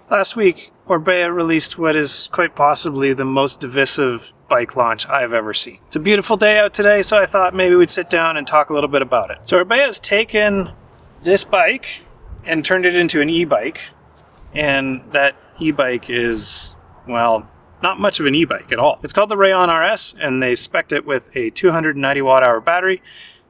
Last week, Orbea released what is quite possibly the most divisive bike launch I've ever seen. It's a beautiful day out today, so I thought maybe we'd sit down and talk a little bit about it. So Orbea has taken this bike and turned it into an e-bike, and that e-bike is, well, not much of an e-bike at all. It's called the Rayon RS, and they spec'd it with a 290 watt-hour battery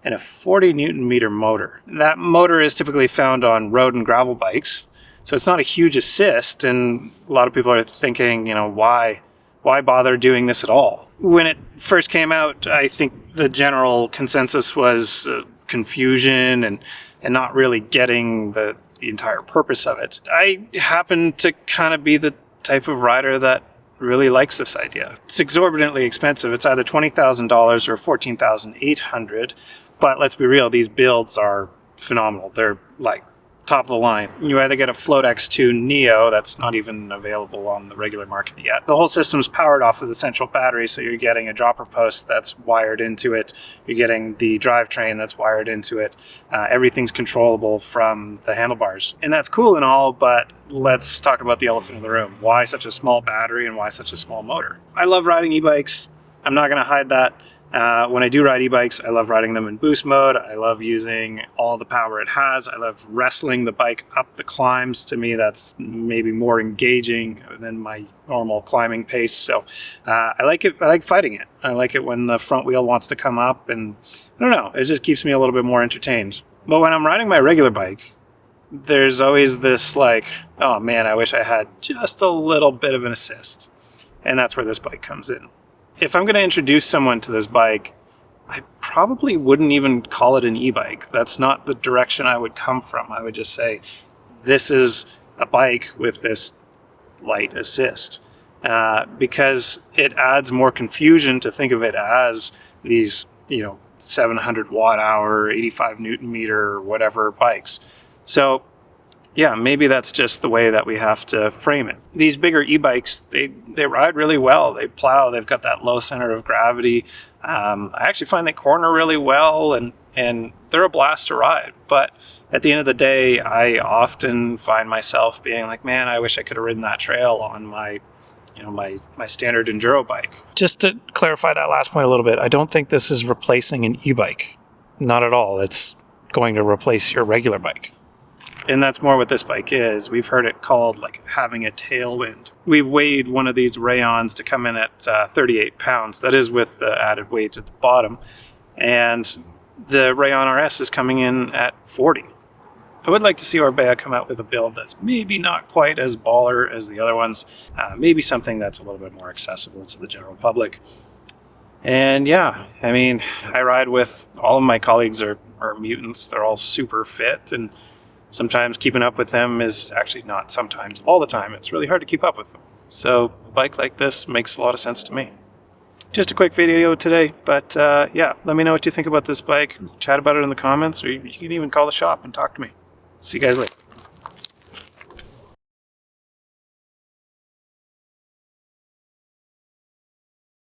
and a 40 Newton meter motor. That motor is typically found on road and gravel bikes, so it's not a huge assist, and a lot of people are thinking, why bother doing this at all? When it first came out, I think the general consensus was confusion and not really getting the entire purpose of it. I happen to kind of be the type of rider that really likes this idea. It's exorbitantly expensive. It's either $20,000 or $14,800, but let's be real, these builds are phenomenal. They're like top of the line. You either get a Float X2 Neo that's not even available on the regular market yet. The whole system's powered off of the central battery, so you're getting a dropper post that's wired into it. You're getting the drivetrain that's wired into it. Everything's controllable from the handlebars. And that's cool and all, but let's talk about the elephant in the room. Why such a small battery and why such a small motor? I love riding e-bikes. I'm not going to hide that. When I do ride e-bikes, I love riding them in boost mode. I love using all the power it has. I love wrestling the bike up the climbs. To me, that's maybe more engaging than my normal climbing pace. So I like it. I like fighting it. I like it when the front wheel wants to come up, and I don't know, it just keeps me a little bit more entertained. But when I'm riding my regular bike, there's always this like, oh man, I wish I had just a little bit of an assist. And that's where this bike comes in. If I'm going to introduce someone to this bike, I probably wouldn't even call it an e-bike. That's not the direction I would come from. I would just say, this is a bike with this light assist. Because it adds more confusion to think of it as these, 700 watt hour, 85 Newton meter, whatever bikes. So yeah, maybe that's just the way that we have to frame it. These bigger e-bikes, they ride really well. They plow. They've got that low center of gravity. I actually find they corner really well, and they're a blast to ride. But at the end of the day, I often find myself being like, man, I wish I could have ridden that trail on my standard enduro bike. Just to clarify that last point a little bit, I don't think this is replacing an e-bike. Not at all. It's going to replace your regular bike. And that's more what this bike is. We've heard it called like having a tailwind. We've weighed one of these Rayons to come in at 38 pounds. That is with the added weight at the bottom. And the Rayon RS is coming in at 40. I would like to see Orbea come out with a build that's maybe not quite as baller as the other ones. Maybe something that's a little bit more accessible to the general public. And yeah, I ride with all of my colleagues are mutants. They're all super fit, and sometimes keeping up with them is actually not sometimes, all the time. It's really hard to keep up with them. So a bike like this makes a lot of sense to me. Just a quick video today, but yeah, let me know what you think about this bike. Chat about it in the comments, or you can even call the shop and talk to me. See you guys later.